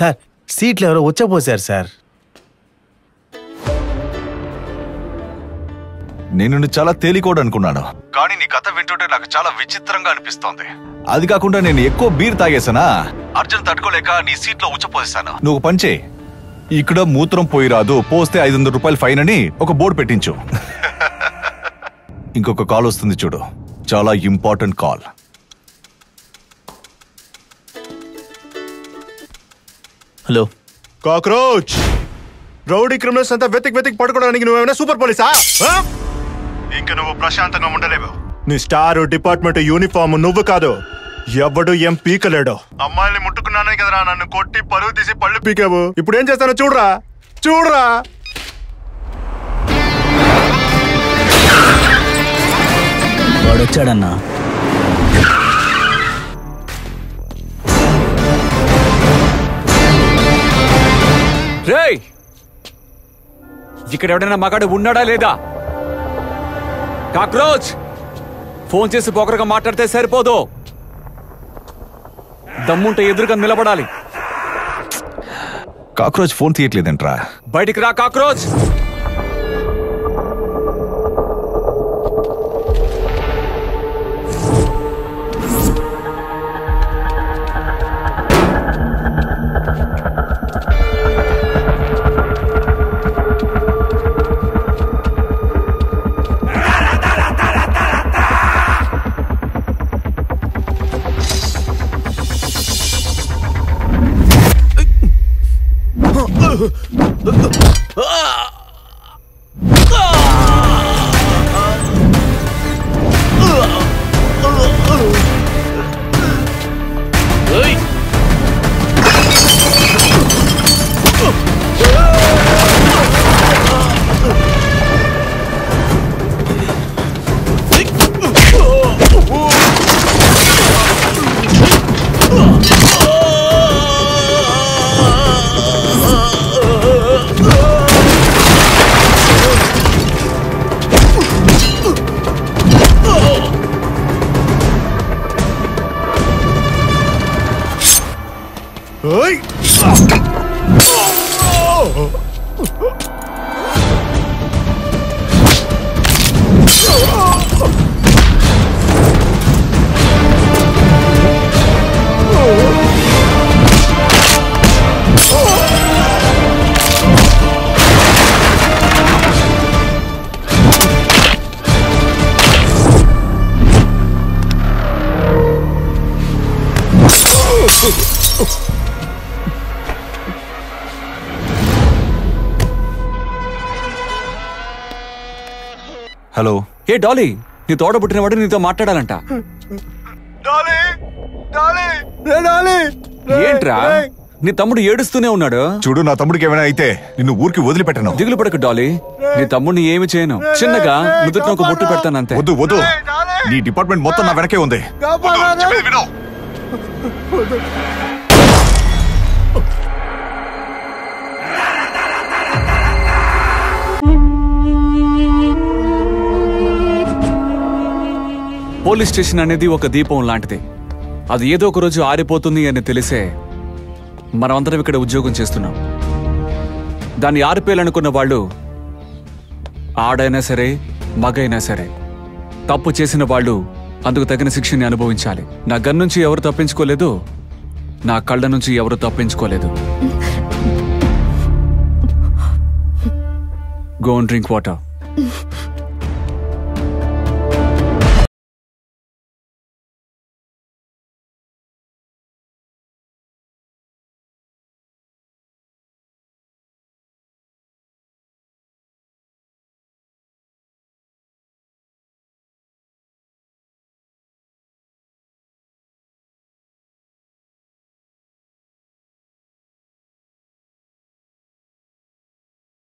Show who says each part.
Speaker 1: Sir సీట్లు ఎవరో వచ్చపోసారు sir.
Speaker 2: నేను చాలా తేలికోడు అనుకున్నాను, కానీ నీ కథ వింటుంటే నాకు చాలా విచిత్రంగా అనిపిస్తోంది. అది కాకుండా నేను ఎక్కువ బీర్ తాగేసానా, అర్జున్ తట్టుకోలేక నీ సీట్లో ఉచ్చపోసాను. నువ్వు పంచే, ఇక్కడ మూత్రం పోయి రాదు, పోస్తే 500 రూపాయలు ఫైన్ అని ఒక బోర్డు పెట్టించు. ఇంకొక కాల్ వస్తుంది చూడు, చాలా important call.
Speaker 1: Hello
Speaker 3: cockroach, rowdy criminals అంతా వెతికి పట్టుకోవడానికి నువ్వేమైనా సూపర్ పోలీసా? ఇంకా నువ్వు ప్రశాంతంగా ఉండలేవు. నీ స్టార్ డిపార్ట్మెంట్ యూనిఫామ్ నువ్వు కాదు, ఎవడు ఏం పీకలేడు. అమ్మాయిని ముట్టుకున్నానే కదరా నన్ను కొట్టి పరువు తీసి పళ్ళు పీకావు. ఇప్పుడు ఏం చేస్తానో చూడరా చూడరా.
Speaker 4: వాడొచ్చాడన్నా.
Speaker 5: రేయ్, ఇక్కడ ఎవడైనా మగాడు ఉన్నాడా లేదా? కాక్రోచ్, ఫోన్ చేసి పొగరగా మాట్లాడితే సరిపోదు, దమ్ముంటే ఎదురుగా నిలబడాలి.
Speaker 2: కాక్రోచ్ ఫోన్ తీయట్లేదంట్రా.
Speaker 5: బయటికి రా కాక్రోచ్.
Speaker 2: హలో.
Speaker 5: ఏ డాలీ, నీ తోడ పుట్టినవాడు నీతో మాట్లాడాలంట. ఏంట్రా, నీ తమ్ముడు ఏడుస్తూనే ఉన్నాడు.
Speaker 2: చూడు, నా తమ్ముడికి ఏమైనా అయితే నిన్ను ఊరికి వదిలిపెట్టను.
Speaker 5: దిగులు పడకు డాలీ, నీ తమ్ముడిని ఏమి చేయను. చిన్నగా నుదుటిన ఒక బొట్టు పెడతానంతే.
Speaker 2: వద్దు వద్దు, నీ డిపార్ట్మెంట్ మొత్తం నా వెనకే ఉంది. విను.
Speaker 5: పోలీస్ స్టేషన్ అనేది ఒక దీపం లాంటిది. అది ఏదో ఒక రోజు ఆరిపోతుంది అని తెలిసే మనమందరం ఇక్కడ ఉద్యోగం చేస్తున్నాం. దాన్ని ఆరిపోయాలనుకున్న వాళ్ళు ఆడైనా సరే మగైనా సరే, తప్పు చేసిన వాళ్ళు అందుకు తగిన శిక్షని అనుభవించాలి. నా గన్ నుంచి ఎవరు తప్పించుకోలేదు, నా కళ్ళ నుంచి ఎవరు తప్పించుకోలేదు. Go and drink water.